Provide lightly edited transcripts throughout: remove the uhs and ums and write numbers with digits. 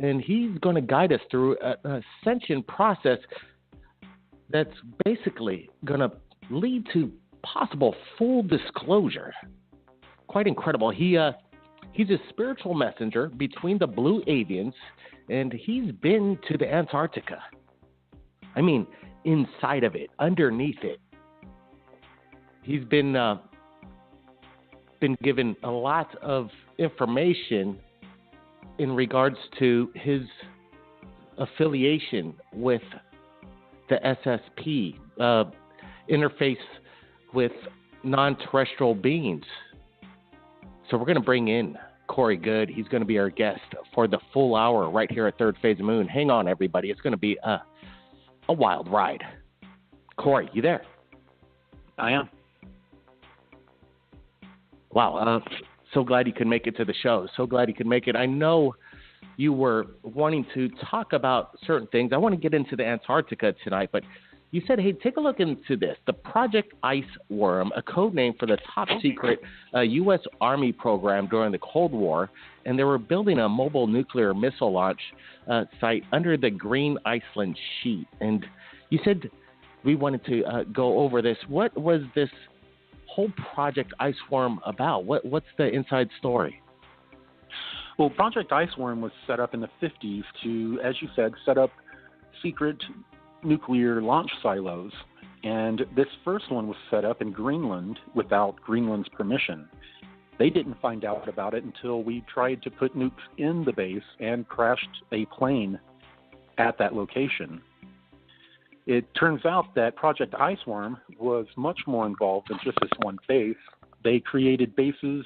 and he's going to guide us through an ascension process that's basically going to lead to possible full disclosure. Quite incredible. He's a spiritual messenger between the blue avians, and he's been to the Antarctica. I mean, inside of it, underneath it. He's been given a lot of information in regards to his affiliation with the SSP, interface with non-terrestrial beings. So we're going to bring in Corey Good. He's going to be our guest for the full hour right here at Third Phase of Moon. Hang on, everybody. It's going to be a wild ride. Corey, you there? I am. Wow. So glad you could make it to the show. So glad you could make it. I know you were wanting to talk about certain things. I want to get into the Antarctica tonight, but you said, hey, take a look into this. The Project Ice Worm, a code name for the top secret U.S. Army program during the Cold War, and they were building a mobile nuclear missile launch site under the Green Iceland Sheet. And you said we wanted to go over this. What was this whole Project Ice Worm about? What's the inside story? Well, Project Ice Worm was set up in the 50s to, as you said, set up secret nuclear launch silos. And this first one was set up in Greenland without Greenland's permission. They didn't find out about it until we tried to put nukes in the base and crashed a plane at that location. It turns out that Project Iceworm was much more involved than just this one base. They created bases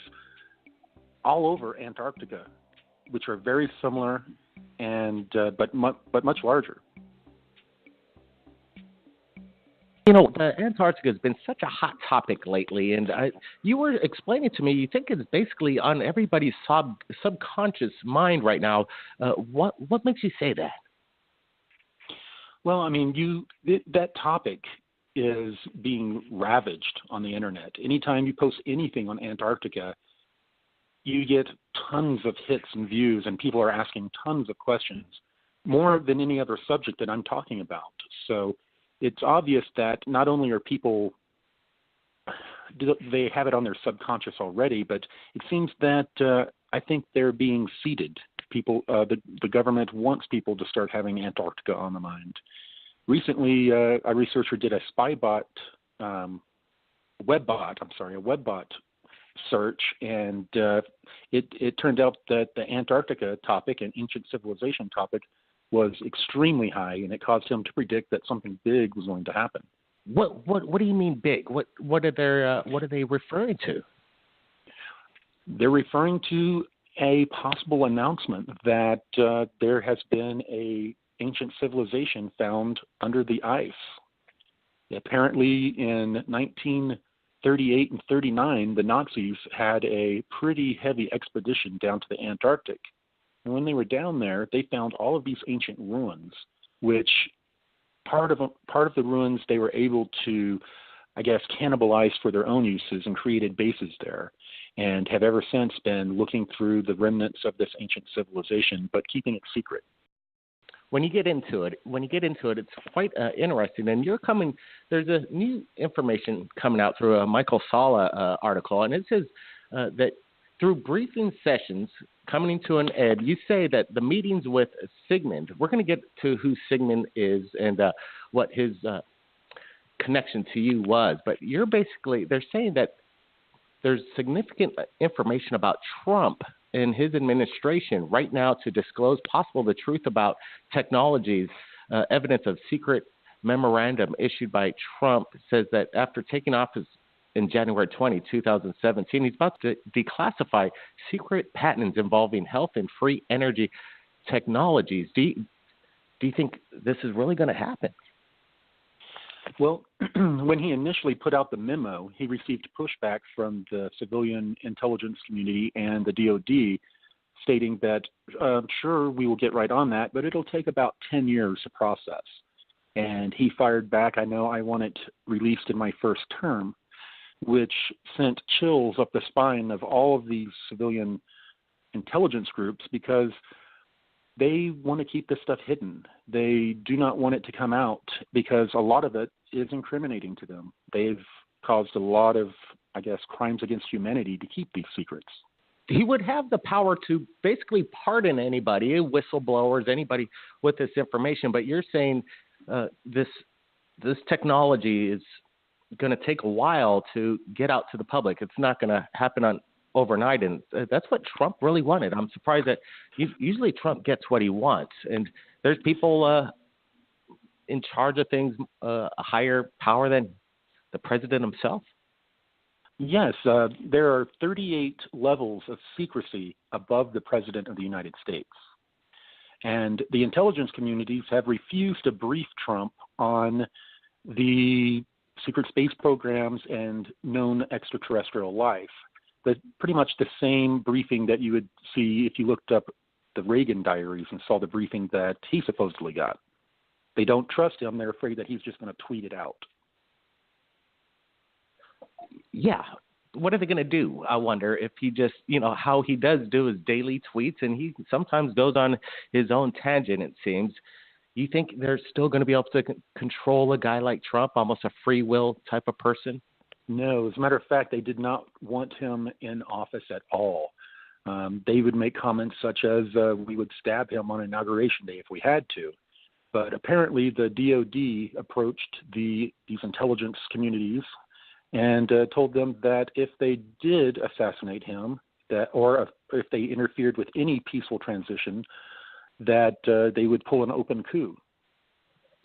all over Antarctica, which are very similar and but much larger. You know, the Antarctica has been such a hot topic lately, and you were explaining to me, you think it's basically on everybody's subconscious mind right now. What makes you say that? Well, I mean, that topic is being ravaged on the internet. Anytime you post anything on Antarctica, you get tons of hits and views, and people are asking tons of questions, more than any other subject that I'm talking about. So it's obvious that not only are people, they have it on their subconscious already, but it seems that I think they're being seeded. People, the government wants people to start having Antarctica on the mind. Recently, a researcher did a a webbot search, and it turned out that the Antarctica topic and ancient civilization topic was extremely high, and it caused him to predict that something big was going to happen. What do you mean big? What are they referring to? They're referring to a possible announcement that there has been a ancient civilization found under the ice. Apparently, in 1938 and 39, the Nazis had a pretty heavy expedition down to the Antarctic. And when they were down there, they found all of these ancient ruins, which part of the ruins they were able to, I guess, cannibalize for their own uses and created bases there, and have ever since been looking through the remnants of this ancient civilization, but keeping it secret. When you get into it, it's quite interesting. And there's a new information coming out through a Michael Sala article, and it says that through briefing sessions coming to an end, you say that the meetings with Sigmund, we're going to get to who Sigmund is and what his connection to you was, but they're saying that there's significant information about Trump and his administration right now to disclose the truth about technologies. Evidence of secret memorandum issued by Trump says that after taking office in January 20, 2017, he's about to declassify secret patents involving health and free energy technologies. Do you think this is really going to happen? Well, when he initially put out the memo, he received pushback from the civilian intelligence community and the DoD, stating that, sure, we will get right on that, but it'll take about 10 years to process. And he fired back, I know I want it released in my first term, which sent chills up the spine of all of these civilian intelligence groups, because they want to keep this stuff hidden. They do not want it to come out because a lot of it is incriminating to them. They've caused a lot of, I guess, crimes against humanity to keep these secrets. He would have the power to basically pardon anybody, whistleblowers, anybody with this information. But you're saying this technology is going to take a while to get out to the public. It's not going to happen overnight, and that's what Trump really wanted. I'm surprised that usually Trump gets what he wants, and there's people in charge of things, a higher power than the president himself. Yes, there are 38 levels of secrecy above the President of the United States. And the intelligence communities have refused to brief Trump on the secret space programs and known extraterrestrial life. But pretty much the same briefing that you would see if you looked up the Reagan diaries and saw the briefing that he supposedly got. They don't trust him. They're afraid that he's just going to tweet it out. Yeah. What are they going to do? I wonder if he just, how he does do his daily tweets, and he sometimes goes on his own tangent, it seems. You think they're still going to be able to control a guy like Trump, almost a free will type of person? No. As a matter of fact, they did not want him in office at all. They would make comments such as, we would stab him on Inauguration Day if we had to. But apparently the DOD approached these intelligence communities and told them that if they did assassinate him, or if they interfered with any peaceful transition, that they would pull an open coup.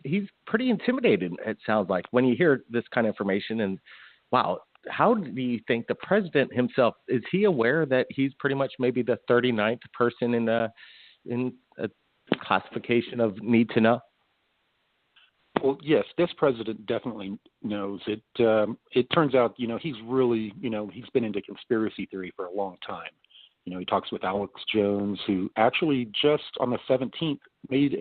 He's pretty intimidated, it sounds like, when you hear this kind of information. And wow, how do you think the president himself, is he aware that he's pretty much maybe the 39th person in a classification of need to know? Well, yes, this president definitely knows it. It turns out, he's really, he's been into conspiracy theory for a long time. He talks with Alex Jones, who actually just on the 17th made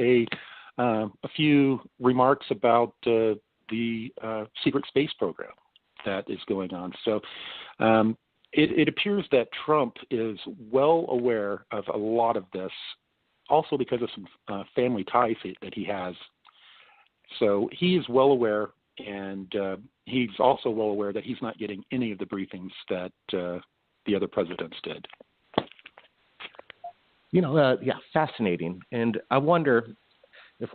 a few remarks about the secret space program that is going on. So it appears that Trump is well aware of a lot of this, also because of some family ties that he has. So he is well aware, and he's also well aware that he's not getting any of the briefings that the other presidents did. Yeah, fascinating. And I wonder if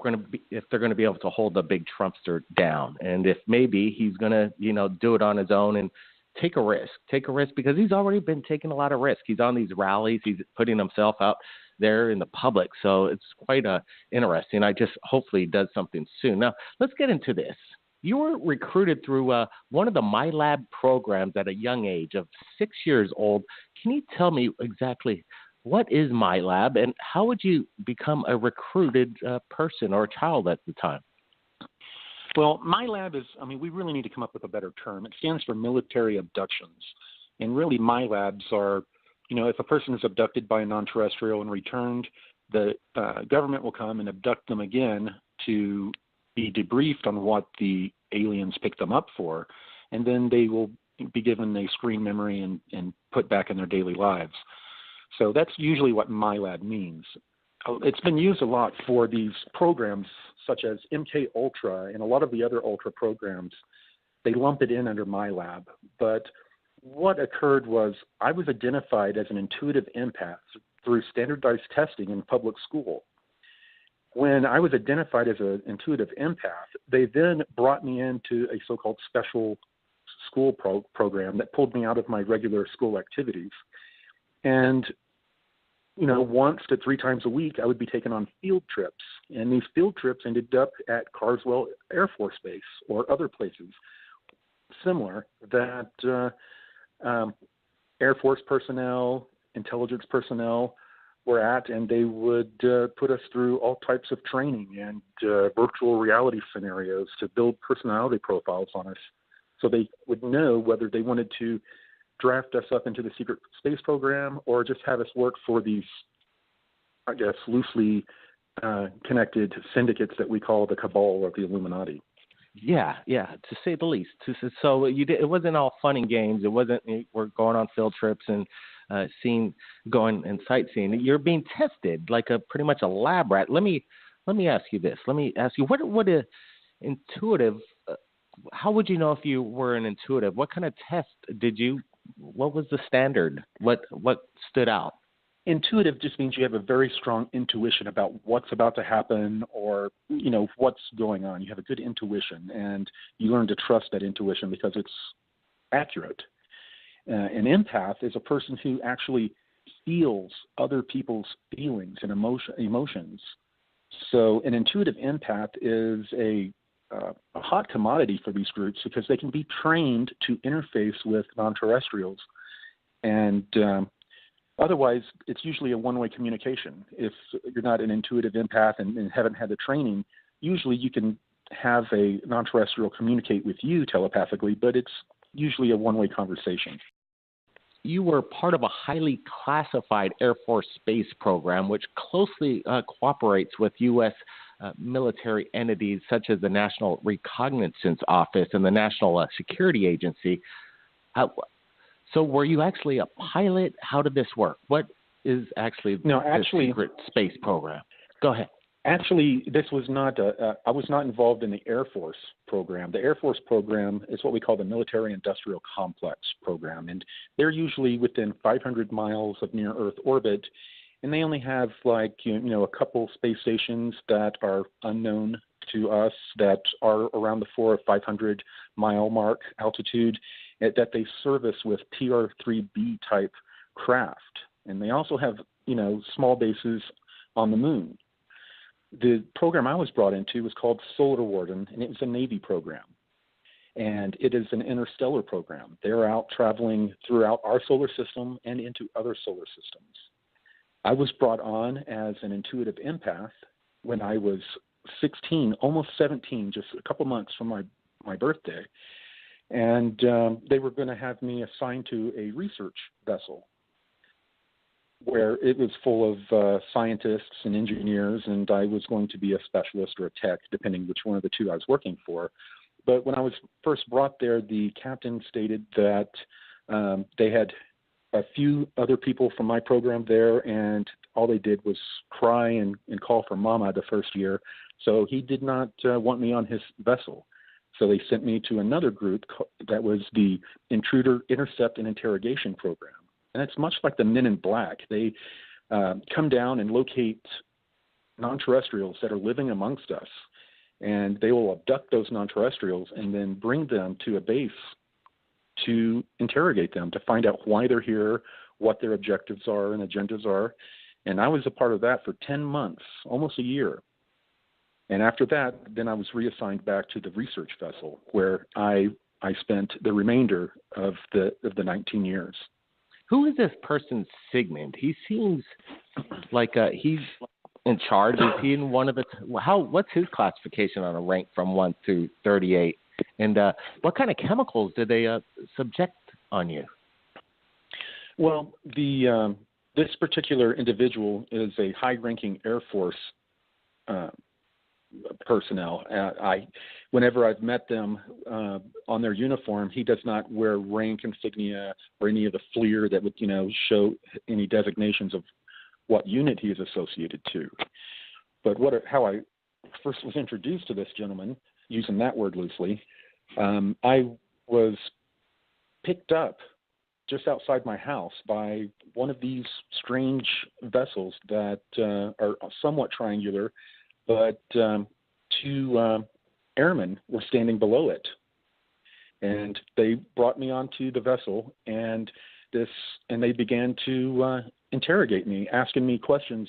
they're going to be able to hold the big Trumpster down, and if maybe he's going to, do it on his own and take a risk because he's already been taking a lot of risk. He's on these rallies. He's putting himself out there in the public. So it's quite interesting. Hopefully he does something soon. Now, let's get into this. You were recruited through one of the MyLab programs at a young age of 6 years old. Can you tell me exactly what is MyLab and how would you become a recruited person or a child at the time? Well, MyLab is, we really need to come up with a better term. It stands for military abductions. And really, MyLabs are, if a person is abducted by a non-terrestrial and returned, the government will come and abduct them again to be debriefed on what the aliens picked them up for. And then they will be given a screen memory and put back in their daily lives. So that's usually what MyLab means. It's been used a lot for these programs such as MK Ultra and a lot of the other Ultra programs. They lump it in under MyLab. But what occurred was I was identified as an intuitive empath through standardized testing in public school. When I was identified as an intuitive empath, they then brought me into a so-called special school program that pulled me out of my regular school activities. And, once to 3 times a week, I would be taken on field trips. And these field trips ended up at Carswell Air Force Base or other places similar that Air Force personnel, intelligence personnel were at, and they would put us through all types of training and virtual reality scenarios to build personality profiles on us so they would know whether they wanted to draft us up into the secret space program or just have us work for these, I guess, loosely connected syndicates that we call the cabal or the Illuminati. Yeah, to say the least. So it wasn't all fun and games. It wasn't we're going on field trips and going and sightseeing. You're being tested like pretty much a lab rat. Let me ask you this. Let me ask you what a intuitive. How would you know if you were an intuitive? What kind of test did you? What was the standard? What stood out? Intuitive just means you have a very strong intuition about what's about to happen or, what's going on. You have a good intuition, and you learn to trust that intuition because it's accurate. An empath is a person who actually feels other people's feelings and emotions. So an intuitive empath is a hot commodity for these groups because they can be trained to interface with non-terrestrials. And otherwise, it's usually a one-way communication. If you're not an intuitive empath and haven't had the training, usually you can have a non-terrestrial communicate with you telepathically, but it's usually a one-way conversation. You were part of a highly classified Air Force space program, which closely cooperates with U.S. Military entities such as the National Reconnaissance Office and the National Security Agency. So were you actually a pilot? How did this work? What is actually the secret space program? Go ahead. Actually, this was not I was not involved in the Air Force program. The Air Force program is what we call the Military Industrial Complex program, and they're usually within 500 miles of near-Earth orbit, and they only have a couple space stations that are unknown to us that are around the 400 or 500 mile mark altitude that they service with TR-3B type craft, and they also have small bases on the moon. The program I was brought into was called Solar Warden, and it was a Navy program. And it is an interstellar program. They're out traveling throughout our solar system and into other solar systems. I was brought on as an intuitive empath when I was 16, almost 17, just a couple months from my birthday. And they were going to have me assigned to a research vessel where it was full of scientists and engineers, and I was going to be a specialist or a tech, depending which one of the two I was working for. But when I was first brought there, the captain stated that they had a few other people from my program there, and all they did was cry and call for mama the first year. So he did not want me on his vessel. So they sent me to another group that was the Intruder Intercept and Interrogation Program. And it's much like the Men in Black. They come down and locate non-terrestrials that are living amongst us, and they will abduct those non-terrestrials and then bring them to a base to interrogate them, to find out why they're here, what their objectives are and agendas are. And I was a part of that for 10 months, almost a year. And after that, then I was reassigned back to the research vessel, where I spent the remainder of the 19 years. Who is this person, Sigmund? He seems like he's in charge. Is he in one of the? What's his classification on a rank from 1 to 38? And what kind of chemicals did they subject on you? Well, this particular individual is a high-ranking Air Force personnel. Whenever I've met them on their uniform, he does not wear rank insignia or any of the fleer that would, show any designations of what unit he is associated to. But how I first was introduced to this gentleman, using that word loosely, I was picked up just outside my house by one of these strange vessels that are somewhat triangular, but two airmen were standing below it. And they brought me onto the vessel, and they began to interrogate me, asking me questions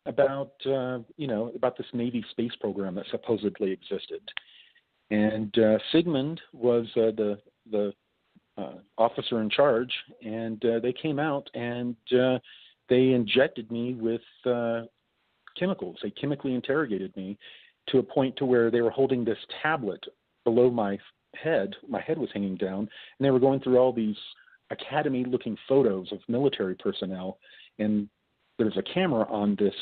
about this Navy space program that supposedly existed. And Sigmund was the officer in charge, and they came out and they injected me with chemicals. They chemically interrogated me to a point to where they were holding this tablet below my head. My head was hanging down, and they were going through all these academy-looking photos of military personnel, and there's a camera on this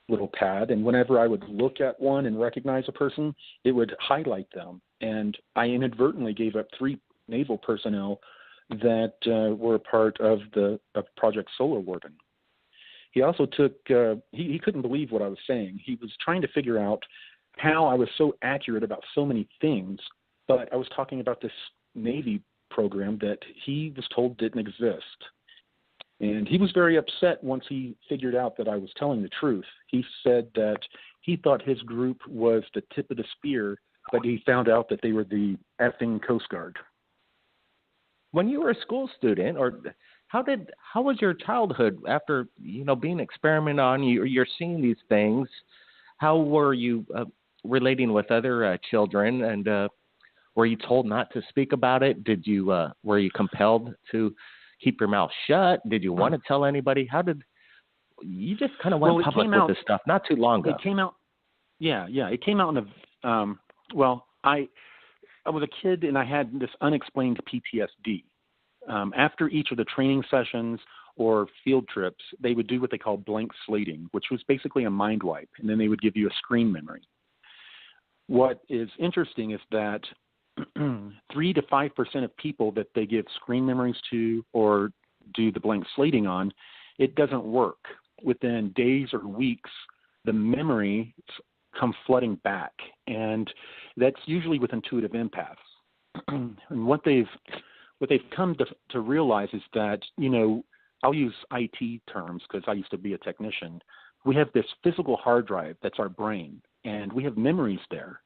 little pad, and whenever I would look at one and recognize a person, it would highlight them. And I inadvertently gave up 3 naval personnel that were a part of Project Solar Warden. He also took, he couldn't believe what I was saying. He was trying to figure out how I was so accurate about so many things, but I was talking about this Navy program that he was told didn't exist. And he was very upset once he figured out that I was telling the truth. He said that he thought his group was the tip of the spear, but he found out that they were the effing Coast Guard. When you were a school student, or how was your childhood after being experimented on? You're seeing these things. How were you relating with other children, and were you told not to speak about it? Were you compelled to keep your mouth shut? Did you want to tell anybody? How did you just kind of went public with this stuff not too long ago? It came out. Yeah. It came out in a. I was a kid and I had this unexplained PTSD. After each of the training sessions or field trips, they would do what they call blank slating, which was basically a mind wipe, and then they would give you a screen memory. What is interesting is that 3 to 5% of people that they give screen memories to or do the blank slating on, it doesn't work. Within days or weeks, the memories come flooding back, and that's usually with intuitive empaths. And what they've come to realize is that, I'll use IT terms because I used to be a technician. We have this physical hard drive that's our brain, and we have memories there.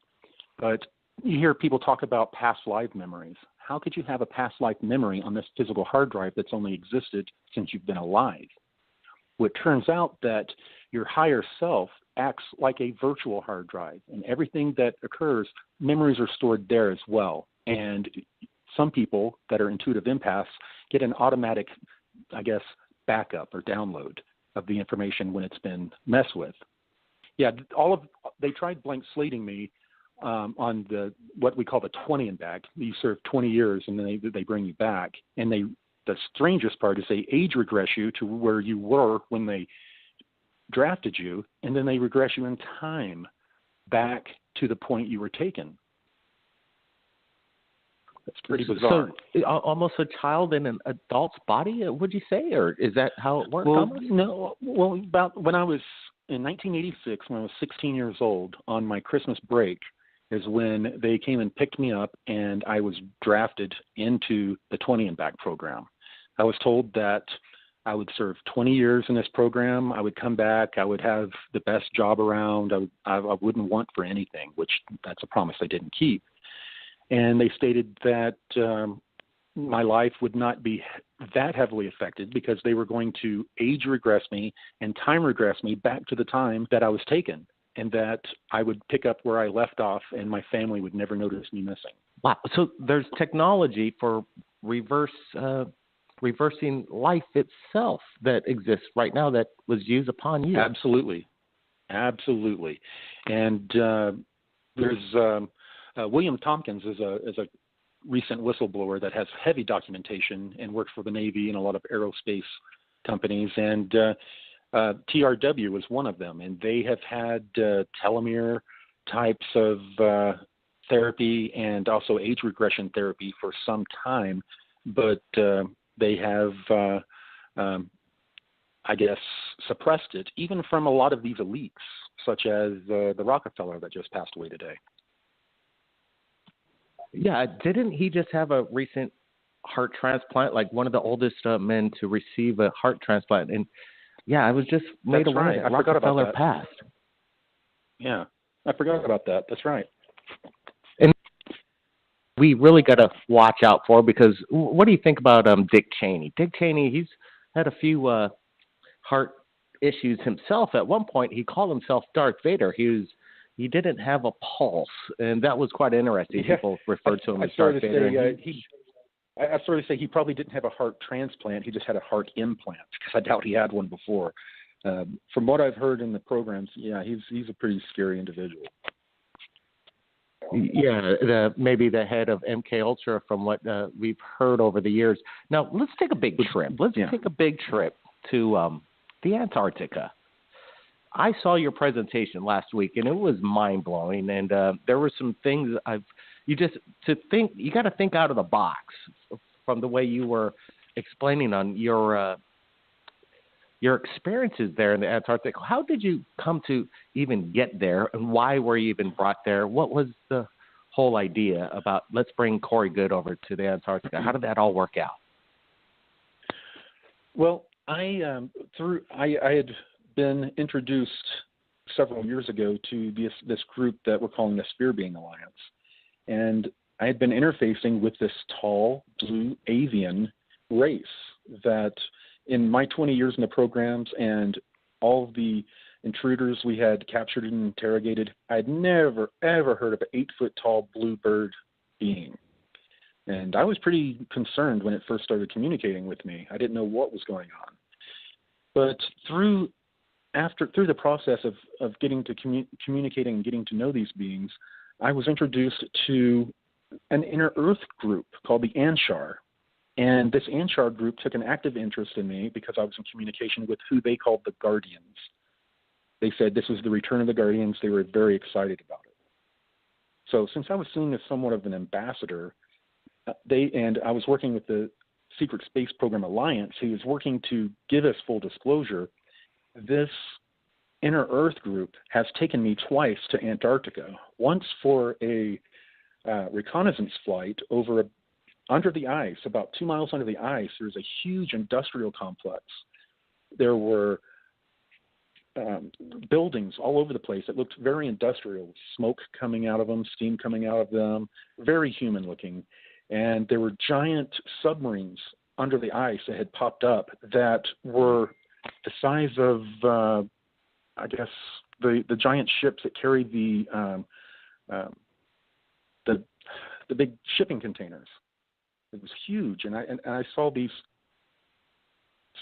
But you hear people talk about past life memories. How could you have a past life memory on this physical hard drive that's only existed since you've been alive? Well, it turns out that your higher self acts like a virtual hard drive, and everything that occurs, memories are stored there as well. And some people that are intuitive empaths get an automatic, backup or download of the information when it's been messed with. Yeah, they tried blank slating me on what we call the 20 and back. You serve 20 years and then they bring you back. And the strangest part is they age regress you to where you were when they drafted you, and then they regress you in time back to the point you were taken. That's pretty bizarre. So almost a child in an adult's body, would you say, or is that how it works? Well, no. Well, about when I was in 1986, when I was 16 years old, on my Christmas break, is when they came and picked me up, and I was drafted into the 20 and back program. I was told that I would serve 20 years in this program. I would come back. I would have the best job around. I wouldn't want for anything, which that's a promise I didn't keep. And they stated that my life would not be that heavily affected because they were going to age regress me and time regress me back to the time that I was taken, and that I would pick up where I left off and my family would never notice me missing. Wow. So there's technology for reversing life itself that exists right now that was used upon you. Absolutely. And there's William Tompkins is a recent whistleblower that has heavy documentation and works for the Navy and a lot of aerospace companies. And TRW is one of them. And they have had telomere types of therapy and also age regression therapy for some time. But they have, suppressed it, even from a lot of these elites, such as the Rockefeller that just passed away today. Yeah, didn't he just have a recent heart transplant, like one of the oldest men to receive a heart transplant? And yeah, I was just made aware that Rockefeller passed. Yeah, I forgot about that. That's right. And we really got to watch out for, because what do you think about Dick Cheney? Dick Cheney, he's had a few heart issues himself. At one point, he called himself Darth Vader. He didn't have a pulse, and that was quite interesting. Yeah. People referred to him as Darth Vader. I sort of say he probably didn't have a heart transplant. He just had a heart implant, because I doubt he had one before. From what I've heard in the programs, yeah, he's a pretty scary individual. Yeah, maybe the head of MK Ultra, from what we've heard over the years. Now, let's take a big trip. Let's take a big trip to the Antarctica. I saw your presentation last week, and it was mind-blowing. And there were some things you got to think out of the box from the way you were explaining on your experiences there in the Antarctic. How did you come to even get there, and why were you even brought there? What was the whole idea about let's bring Corey Good over to the Antarctica? How did that all work out? Well, I had been introduced several years ago to this group that we're calling the Sphere Being Alliance, and I had been interfacing with this tall blue avian race that, in my 20 years in the programs and all of the intruders we had captured and interrogated, I'd never ever heard of an 8-foot tall blue bird being. And I was pretty concerned when it first started communicating with me. I didn't know what was going on. But through the process of getting to communicating and getting to know these beings, I was introduced to an inner Earth group called the Anshar. And this Anshar group took an active interest in me because I was in communication with who they called the Guardians. They said this was the return of the Guardians. They were very excited about it. So since I was seen as somewhat of an ambassador, I was working with the Secret Space Program Alliance, who was working to give us full disclosure, this Inner Earth group has taken me twice to Antarctica. Once for a reconnaissance flight under the ice, about 2 miles under the ice. There's a huge industrial complex. There were buildings all over the place that looked very industrial, smoke coming out of them, steam coming out of them, very human looking. And there were giant submarines under the ice that had popped up that were the size of, the giant ships that carried the big shipping containers. It was huge, and I saw these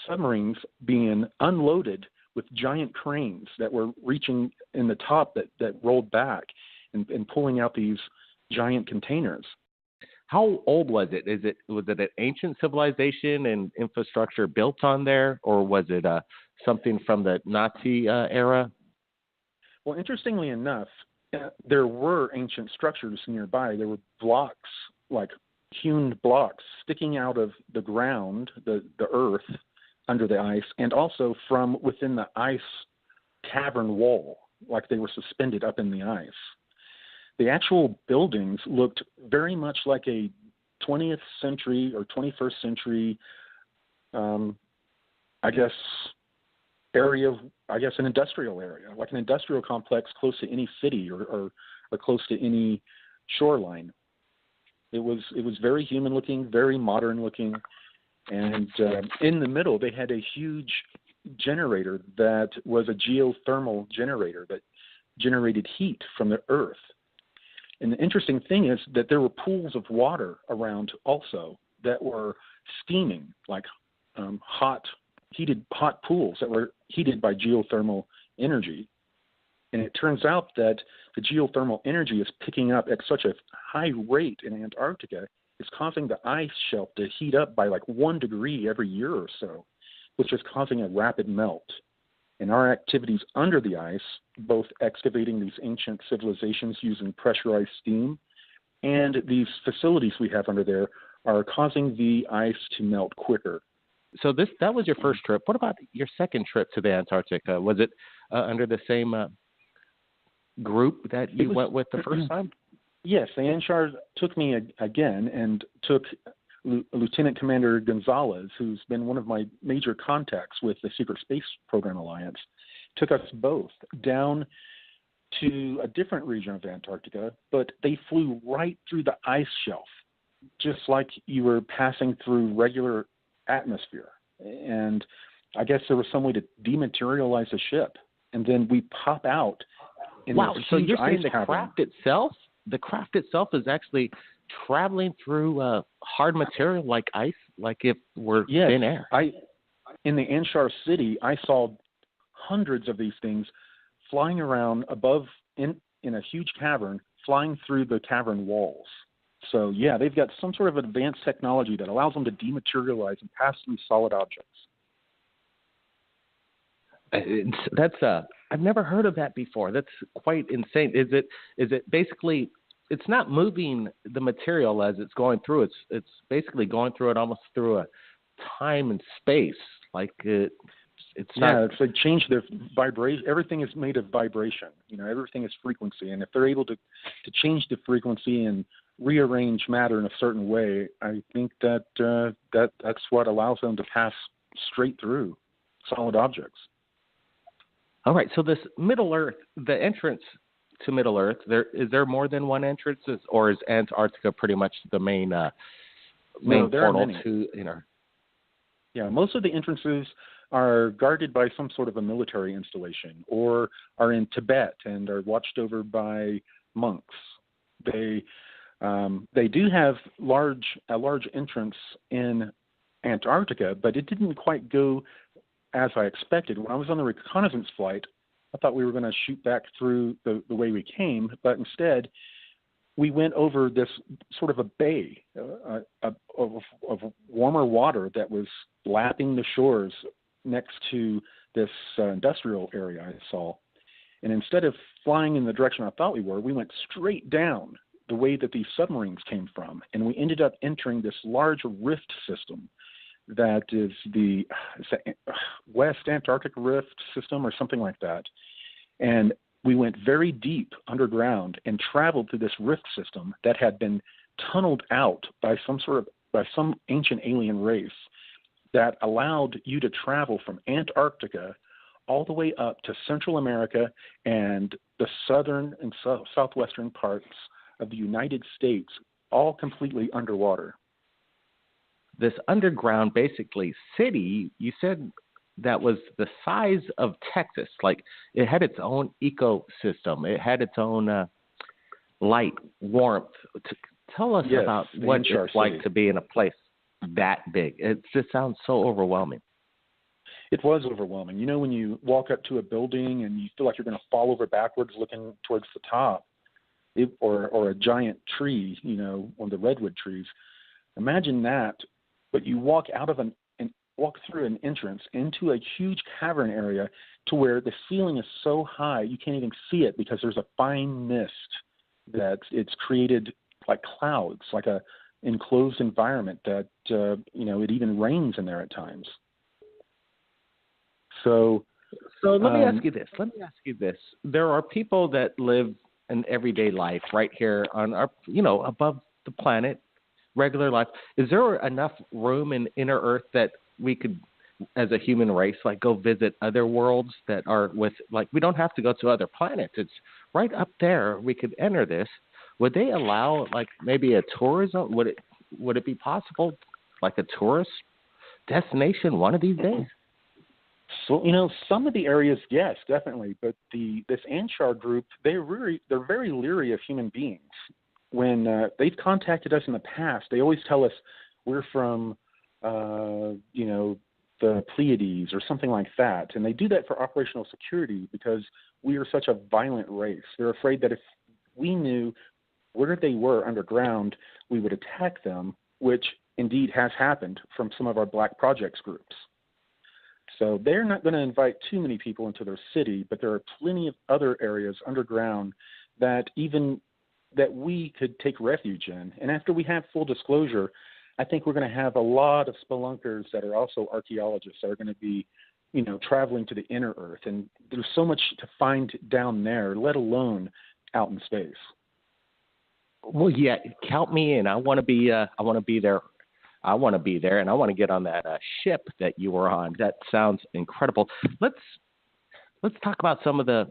submarines being unloaded with giant cranes that were reaching in the top that rolled back and pulling out these giant containers. How old was it? Was it an ancient civilization and infrastructure built on there, or was it something from the Nazi era? Well, interestingly enough, there were ancient structures nearby. There were blocks, like hewn blocks, sticking out of the ground, the earth under the ice, and also from within the ice cavern wall, like they were suspended up in the ice. The actual buildings looked very much like a 20th century or 21st century, an industrial area, like an industrial complex close to any city or close to any shoreline. It was very human looking, very modern looking, and in the middle they had a huge generator that was a geothermal generator that generated heat from the earth. And the interesting thing is that there were pools of water around also that were steaming, like hot pools that were heated by geothermal energy. And it turns out that the geothermal energy is picking up at such a high rate in Antarctica, it's causing the ice shelf to heat up by like 1 degree every year or so, which is causing a rapid melt. And our activities under the ice, both excavating these ancient civilizations using pressurized steam and these facilities we have under there, are causing the ice to melt quicker. So that was your first trip. What about your second trip to the Antarctica? Was it under the same group that you went with the first time? Yes, the Anshar took me again and took Lieutenant Commander Gonzalez, who's been one of my major contacts with the Secret Space Program Alliance, took us both down to a different region of Antarctica, but they flew right through the ice shelf, just like you were passing through regular atmosphere. And I guess there was some way to dematerialize the ship, and then we pop out in this so huge you're saying ice cavern. The craft itself is actually traveling through hard material like ice, like if we're thin air. In the Anshar city, I saw hundreds of these things flying around above in a huge cavern, flying through the cavern walls. So, yeah, they've got some sort of advanced technology that allows them to dematerialize and pass through solid objects. I've never heard of that before. That's quite insane. Is it basically it's not moving the material as it's going through. It's basically going through it almost through a time and space. Like it's not. Yeah, it's like change the vibration. Everything is made of vibration. Everything is frequency, and if they're able to change the frequency and rearrange matter in a certain way, I think that's what allows them to pass straight through solid objects. All right. So this Middle Earth, the entrance to Middle Earth, is there more than one entrance, or is Antarctica pretty much the main portal to Yeah, most of the entrances are guarded by some sort of a military installation, or are in Tibet and are watched over by monks. They do have a large entrance in Antarctica, but it didn't quite go as I expected. When I was on the reconnaissance flight, I thought we were going to shoot back through the way we came, but instead we went over this sort of a bay of warmer water that was lapping the shores next to this industrial area I saw. And instead of flying in the direction I thought we went straight down the way that these submarines came from. And we ended up entering this large rift system that is the West Antarctic Rift system or something like that. And we went very deep underground and traveled through this rift system that had been tunneled out by some ancient alien race that allowed you to travel from Antarctica all the way up to Central America and the southern and southwestern parts of the United States, all completely underwater. This underground, basically, city, you said that was the size of Texas. Like, it had its own ecosystem. It had its own light, warmth. Tell us about what it's like to be in a place that big. It just sounds so overwhelming. It was overwhelming. When you walk up to a building and you feel like you're going to fall over backwards looking towards the top, or a giant tree, one of the redwood trees. Imagine that, but you walk walk through an entrance into a huge cavern area to where the ceiling is so high you can't even see it because there's a fine mist that it's created like clouds, like a enclosed environment that it even rains in there at times. So let me ask you this. There are people that live an everyday life right here on our, above the planet, regular life. Is there enough room in inner Earth that we could, as a human race, like go visit other worlds that are we don't have to go to other planets. It's right up there. We could enter this. Would they allow maybe a tourism? Would it be possible, like a tourist destination one of these days? So, some of the areas, yes, definitely. But this Anshar group, they're very leery of human beings. When they've contacted us in the past, they always tell us we're from, the Pleiades or something like that. And they do that for operational security because we are such a violent race. They're afraid that if we knew where they were underground, we would attack them, which indeed has happened from some of our Black Projects groups. So they're not going to invite too many people into their city, but there are plenty of other areas underground that we could take refuge in. And after we have full disclosure, I think we're going to have a lot of spelunkers that are also archaeologists that are going to be, traveling to the inner Earth. And there's so much to find down there, let alone out in space. Well, yeah, count me in. I want to be there. I want to be there, and I want to get on that ship that you were on. That sounds incredible. Let's talk about some of the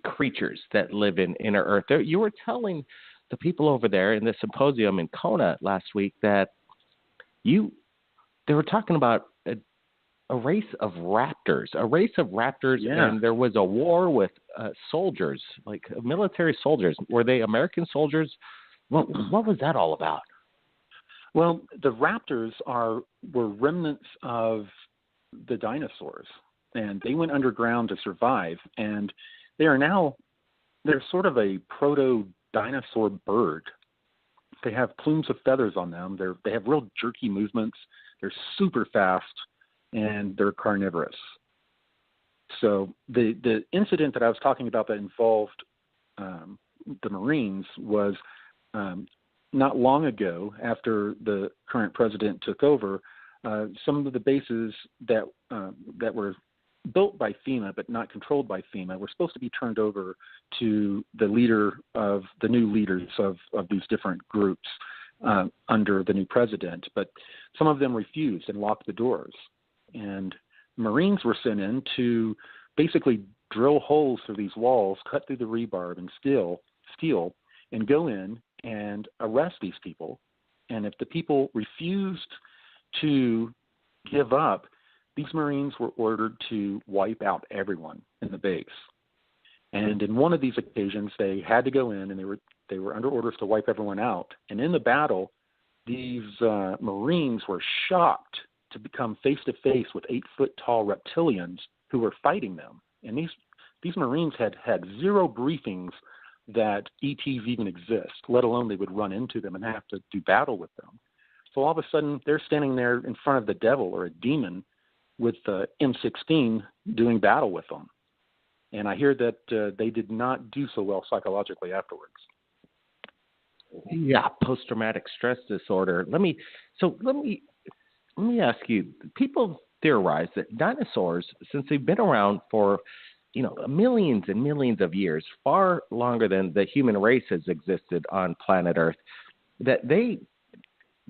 creatures that live in inner Earth. You were telling the people over there in the symposium in Kona last week that they were talking about a race of raptors, yeah. And there was a war with soldiers, like military soldiers. Were they American soldiers? What was that all about? Well, the raptors were remnants of the dinosaurs, and they went underground to survive. And they're sort of a proto-dinosaur bird. They have plumes of feathers on them. They have real jerky movements. They're super fast, and they're carnivorous. So the incident that I was talking about that involved the Marines was not long ago, after the current president took over, some of the bases that were built by FEMA but not controlled by FEMA were supposed to be turned over to the new leaders of these different groups under the new president. But some of them refused and locked the doors. And Marines were sent in to basically drill holes through these walls, cut through the rebar and steel, and go in and arrest these people. And if the people refused to give up, these Marines were ordered to wipe out everyone in the base. And in one of these occasions, they had to go in, and they were under orders to wipe everyone out. And in the battle, these Marines were shocked to become face-to-face with 8-foot-tall reptilians who were fighting them. And these Marines had zero briefings that ETs even exist, let alone they would run into them and have to do battle with them. So all of a sudden, they're standing there in front of the devil or a demon with the M16 doing battle with them. And I hear that they did not do so well psychologically afterwards. Yeah, post-traumatic stress disorder. Let me ask you. People theorize that dinosaurs, since they've been around for millions and millions of years, far longer than the human race has existed on planet Earth, that they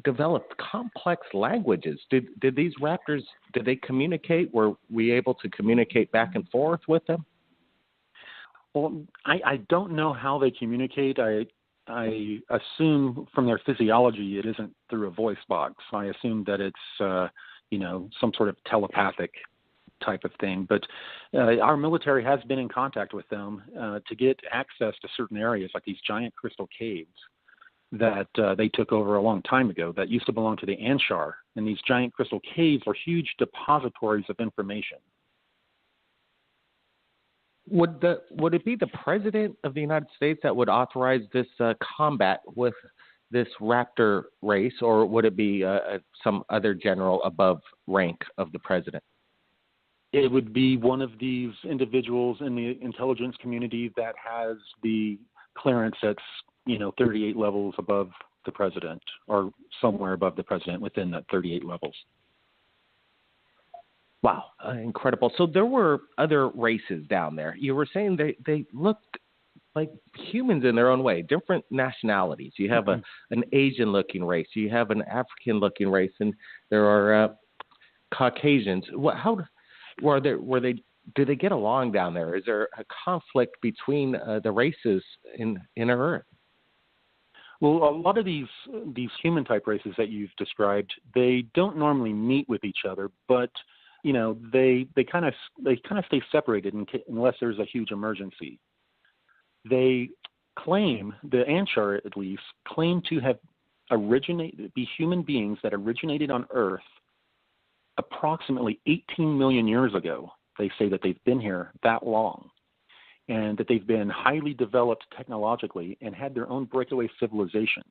developed complex languages. Did these raptors, did they communicate? Were we able to communicate back and forth with them? Well, I don't know how they communicate. I assume from their physiology it isn't through a voice box. I assume that it's some sort of telepathic type of thing. But our military has been in contact with them to get access to certain areas, like these giant crystal caves that they took over a long time ago that used to belong to the Anshar. And these giant crystal caves are huge depositories of information. Would it be the president of the United States that would authorize this combat with this raptor race, or would it be some other general above rank of the president? It would be one of these individuals in the intelligence community that has the clearance that's 38 levels above the president, or somewhere above the president within that 38 levels. Wow, incredible. So there were other races down there. You were saying they looked like humans in their own way, different nationalities. You have an Asian-looking race, you have an African-looking race, and there are Caucasians. Do they get along down there? Is there a conflict between the races in Earth? Well, a lot of these human type races that you've described, they don't normally meet with each other, but they kind of stay separated unless there's a huge emergency. They claim, the Anshar at least, claim to have be human beings that originated on Earth approximately 18 million years ago. They say that they've been here that long, and that they've been highly developed technologically and had their own breakaway civilization.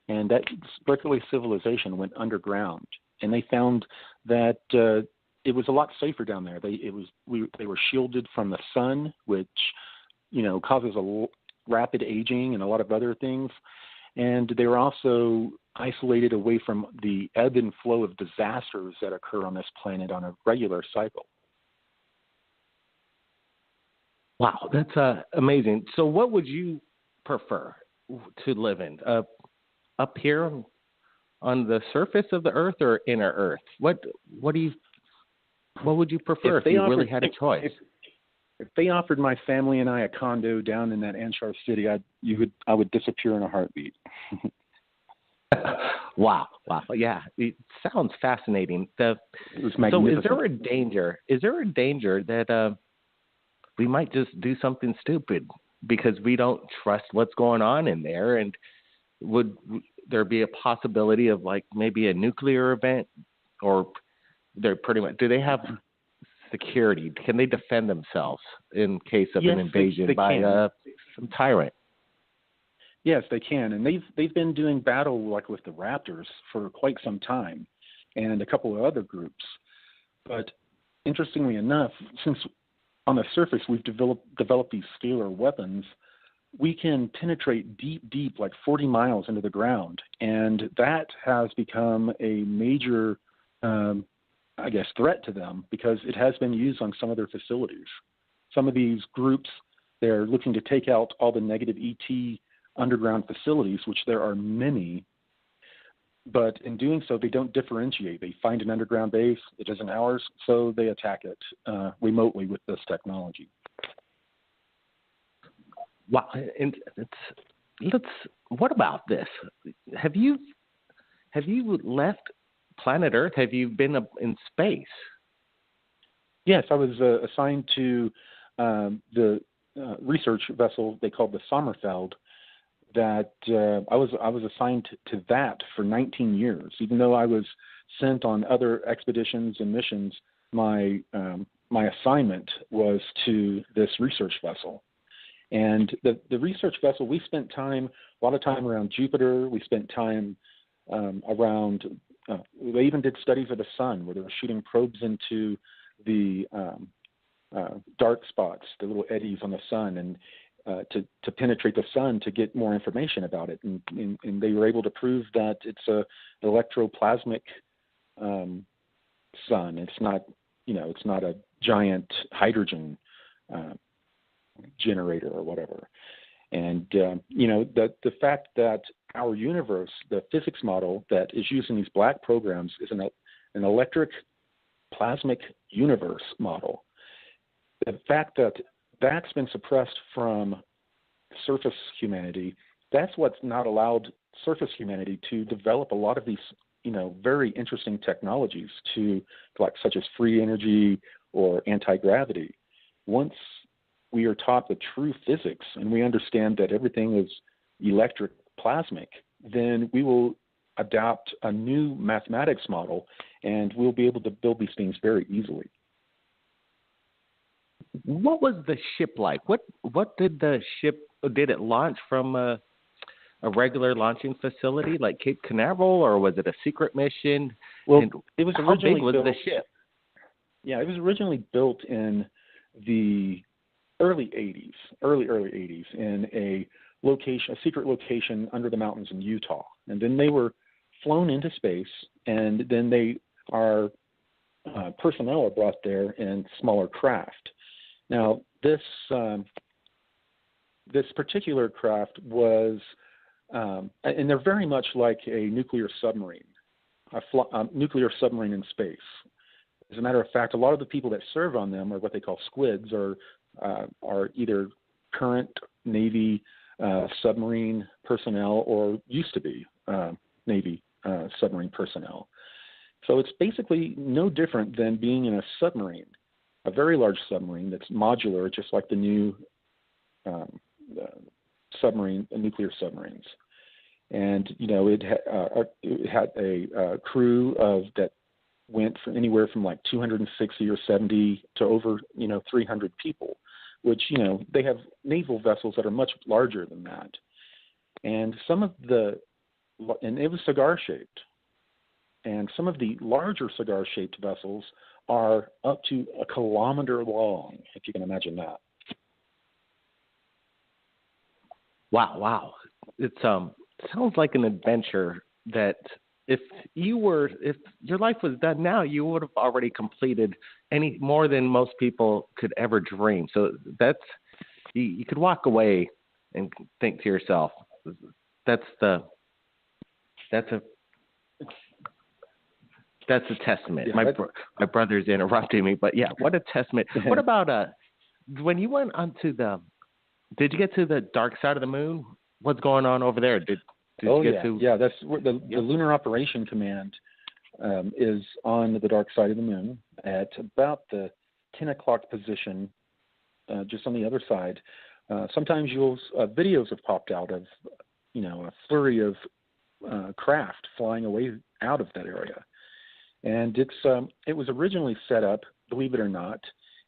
And that breakaway civilization went underground, and they found that it was a lot safer down there. They were shielded from the sun, which causes a rapid aging and a lot of other things. And they were also isolated away from the ebb and flow of disasters that occur on this planet on a regular cycle. Wow, that's amazing. So what would you prefer to live in? Up here on the surface of the Earth or inner Earth? What would you prefer if you really had a choice? If they offered my family and I a condo down in that Anshar city, I would disappear in a heartbeat. Wow. Yeah, it sounds fascinating. It was magnificent. So is there a danger that we might just do something stupid because we don't trust what's going on in there? And would there be a possibility of like maybe a nuclear event, or they're pretty much, do they have security? Can they defend themselves in case of an invasion by some tyrant? Yes, they can, and they've been doing battle like with the Raptors for quite some time, and a couple of other groups. But interestingly enough, since on the surface we've developed these scalar weapons, we can penetrate deep, like 40 miles into the ground. And that has become a major, threat to them because it has been used on some of their facilities. Some of these groups, they're looking to take out all the negative ET underground facilities, which there are many. But in doing so, they don't differentiate. They find an underground base, it isn't ours, so they attack it remotely with this technology. Wow, and what about this? Have you left planet Earth? Have you been in space? Yes, I was assigned to the research vessel they called the Sommerfeld. That I was assigned to that for 19 years. Even though I was sent on other expeditions and missions, my assignment was to this research vessel. And the research vessel, we spent a lot of time around Jupiter. We spent time around. They even did studies of the sun, where they were shooting probes into the dark spots, the little eddies on the sun, and to penetrate the sun to get more information about it, and they were able to prove that it's an electroplasmic sun. It's not a giant hydrogen generator or whatever. And the fact that our universe, the physics model that is used in these black programs, is an electric plasmic universe model. The fact that that's been suppressed from surface humanity, that's what's not allowed surface humanity to develop a lot of these, very interesting technologies such as free energy or anti-gravity. Once we are taught the true physics and we understand that everything is electric plasmic, then we will adopt a new mathematics model and we'll be able to build these things very easily. What was the ship like? What did the ship, did it launch from a regular launching facility like Cape Canaveral, or was it a secret mission? Well, and it was how originally big was built, the ship? Yeah, it was originally built in the early 80s in a secret location under the mountains in Utah. And then they were flown into space, and then personnel are brought there in smaller craft. Now, this particular craft was, and they're very much like a nuclear submarine, a nuclear submarine in space. As a matter of fact, a lot of the people that serve on them are what they call squids, or are either current Navy submarine personnel or used to be Navy submarine personnel. So it's basically no different than being in a submarine, a very large submarine that's modular, just like the new nuclear submarines. And it had a crew that went from anywhere from like 260 or 70 to over 300 people, which they have naval vessels that are much larger than that. And and it was cigar shaped. And some of the larger cigar shaped vessels are up to 1 kilometer long, if you can imagine that. Wow. It sounds like an adventure that if your life was done now, you would have already completed any more than most people could ever dream. So that's, you could walk away and think to yourself, that's a testament. Yeah, my brother's interrupting me, but yeah, what a testament. What about when you went onto did you get to the dark side of the moon? What's going on over there? Did you get to? Yeah, that's where the Lunar Operation Command is on the dark side of the moon at about the 10 o'clock position, just on the other side. Sometimes videos have popped out of a flurry of craft flying away out of that area. And it was originally set up, believe it or not,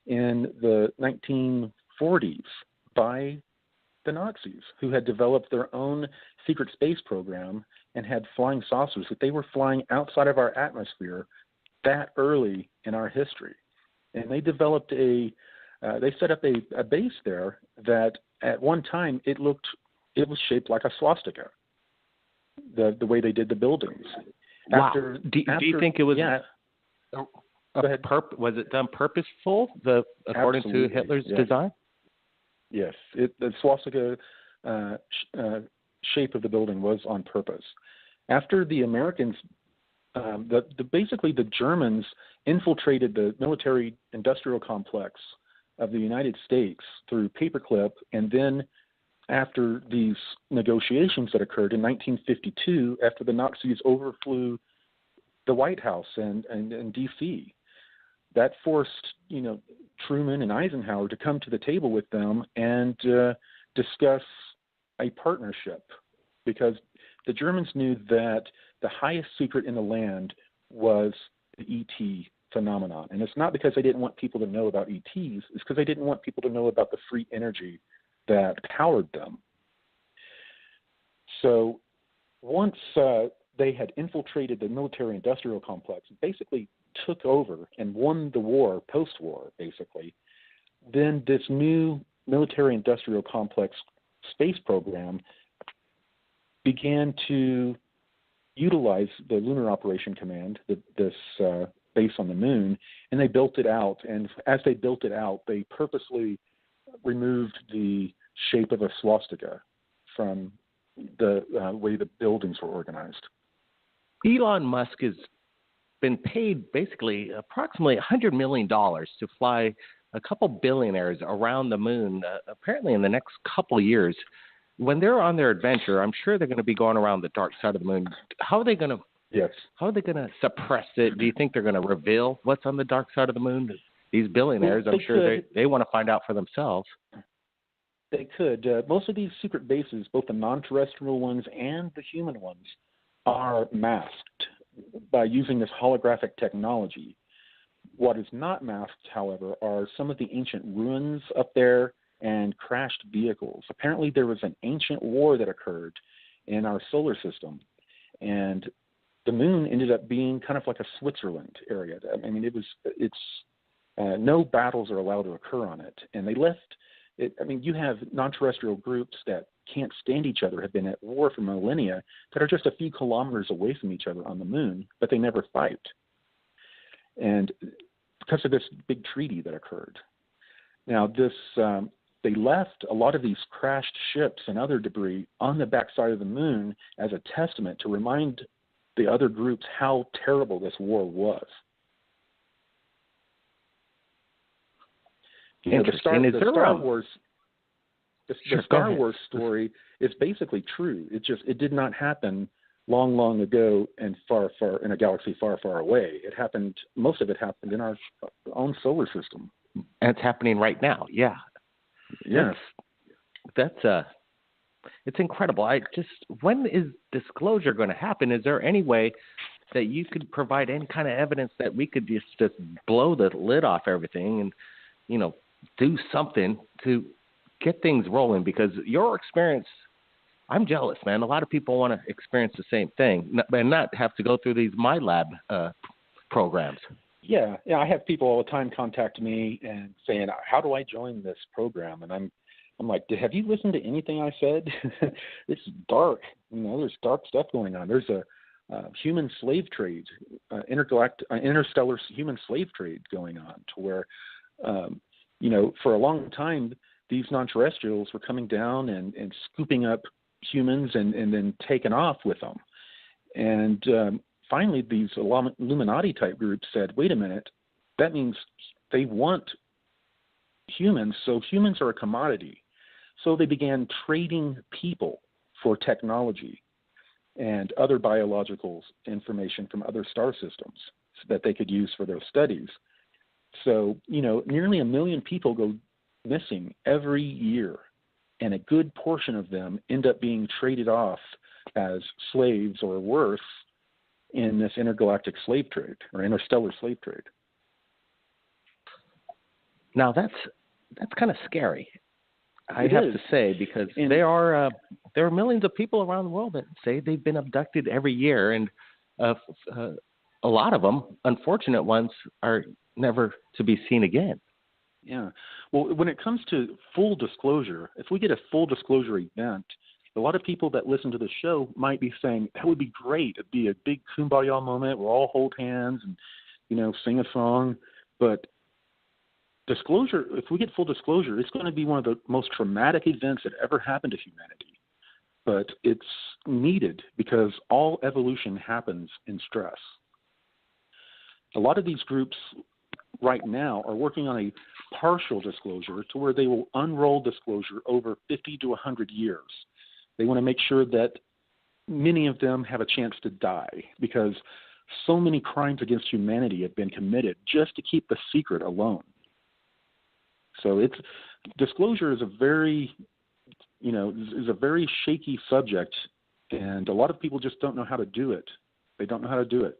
in the 1940s by the Nazis, who had developed their own secret space program and had flying saucers that they were flying outside of our atmosphere that early in our history. And they developed a they set up a base there that at one time it was shaped like a swastika. The way they did the buildings. Wow. Do you think it was? Yeah. Was it done purposeful? According Absolutely. to Hitler's design? Yes. The swastika shape of the building was on purpose. After the Americans, basically the Germans infiltrated the military-industrial complex of the United States through paperclip, and then after these negotiations that occurred in 1952, after the Nazis overflew the White House and D.C., that forced Truman and Eisenhower to come to the table with them and discuss a partnership, because the Germans knew that the highest secret in the land was the ET phenomenon. And it's not because they didn't want people to know about ETs, it's because they didn't want people to know about the free energy that powered them. So once they had infiltrated the military-industrial complex, basically took over and won the war, post-war, basically, then this new military-industrial complex space program began to utilize the Lunar Operation Command, this base on the moon, and they built it out. And as they built it out, they purposely removed the shape of a swastika from the way the buildings were organized. Elon Musk has been paid basically approximately $100 million to fly a couple billionaires around the moon, apparently in the next couple years. When they're on their adventure, I'm sure they're going to be going around the dark side of the moon. How are they going to? Yes. How are they going to suppress it? Do you think they're going to reveal what's on the dark side of the moon? These billionaires, I'm sure they want to find out for themselves. They could. Most of these secret bases, both the non-terrestrial ones and the human ones, are masked by using this holographic technology. What is not masked, however, are some of the ancient ruins up there and crashed vehicles. Apparently there was an ancient war that occurred in our solar system, and the moon ended up being kind of like a Switzerland area. I mean, it's no battles are allowed to occur on it, and they left it. I mean, you have non-terrestrial groups that can't stand each other, have been at war for millennia, that are just a few kilometers away from each other on the moon, but they never fight. And because of this big treaty that occurred. Now, they left a lot of these crashed ships and other debris on the backside of the moon as a testament to remind the other groups how terrible this war was. You know, the Star Wars story is basically true. It did not happen long ago and far in a galaxy far away. Most of it happened in our own solar system. And it's happening right now. Yeah. Yes. It's incredible. When is disclosure going to happen? Is there any way that you could provide any kind of evidence that we could just blow the lid off everything and, do something to get things rolling? Because your experience, I'm jealous, man. A lot of people want to experience the same thing and not have to go through these MyLab programs. Yeah, I have people all the time contact me and saying, "How do I join this program?" And I'm like, "Have you listened to anything I said? It's dark. There's dark stuff going on. There's a human slave trade, interstellar human slave trade going on, to where, for a long time, these non-terrestrials were coming down and scooping up humans and then taking off with them. And finally, these Illuminati-type groups said, wait a minute, that means they want humans, so humans are a commodity. So they began trading people for technology and other biological information from other star systems so that they could use for their studies. So, nearly 1 million people go missing every year, and a good portion of them end up being traded off as slaves or worse in this intergalactic slave trade or interstellar slave trade. Now that's kind of scary, I have to say, because there are millions of people around the world that say they've been abducted every year, and a lot of them, unfortunate ones, are never to be seen again. Yeah. Well, when it comes to full disclosure, if we get a full disclosure event, a lot of people that listen to the show might be saying, that would be great. It'd be a big kumbaya moment. We'll all hold hands and, sing a song. But disclosure, if we get full disclosure, it's going to be one of the most traumatic events that ever happened to humanity. But it's needed because all evolution happens in stress. A lot of these groups right now are working on a partial disclosure to where they will unroll disclosure over 50 to 100 years. They want to make sure that many of them have a chance to die because so many crimes against humanity have been committed just to keep the secret alone. So disclosure is a very shaky subject, and a lot of people just don't know how to do it. They don't know how to do it.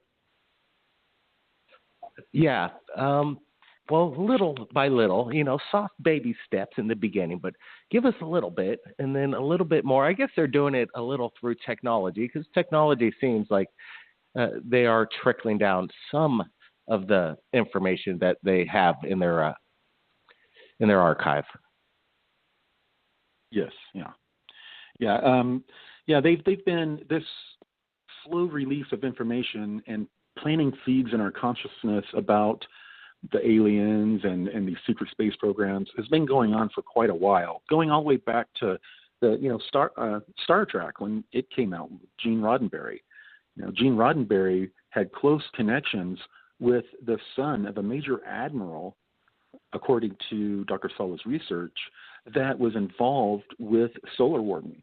Yeah. Well, little by little, soft baby steps in the beginning, but give us a little bit and then a little bit more. I guess they're doing it a little through technology because technology seems like they are trickling down some of the information that they have in their archive. Yes. Yeah. They've been this slow release of information and planting seeds in our consciousness about the aliens and these secret space programs has been going on for quite a while, going all the way back to the Star Trek when it came out with Gene Roddenberry. Gene Roddenberry had close connections with the son of a major admiral, according to Dr. Sala's research, that was involved with solar warming.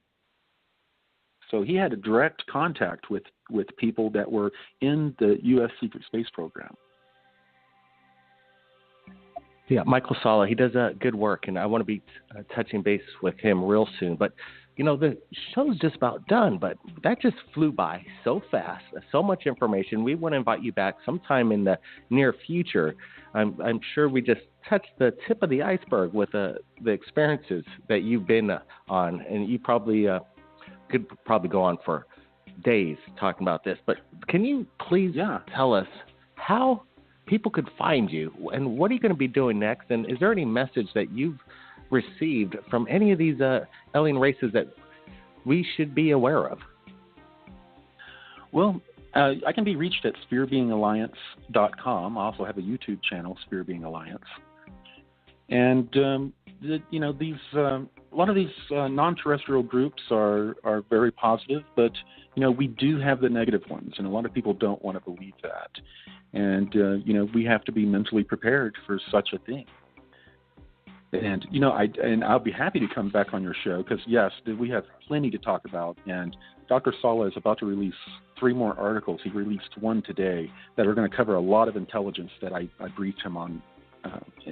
So he had a direct contact with people that were in the U.S. secret space program. Yeah, Michael Sala, he does good work, and I want to be touching base with him real soon. But, the show's just about done, but that just flew by so fast, so much information. We want to invite you back sometime in the near future. I'm sure we just touched the tip of the iceberg with the experiences that you've been on, and you probably could go on for days talking about this. But can you please tell us how people could find you, and what are you going to be doing next? And is there any message that you've received from any of these alien races that we should be aware of? Well, I can be reached at SpearBeingAlliance.com. I also have a YouTube channel, Spear Being Alliance. And these a lot of these non-terrestrial groups are very positive, but we do have the negative ones, and a lot of people don't want to believe that. And we have to be mentally prepared for such a thing. And I'll be happy to come back on your show because yes, we have plenty to talk about. And Dr. Sala is about to release 3 more articles. He released one today that are going to cover a lot of intelligence that I briefed him on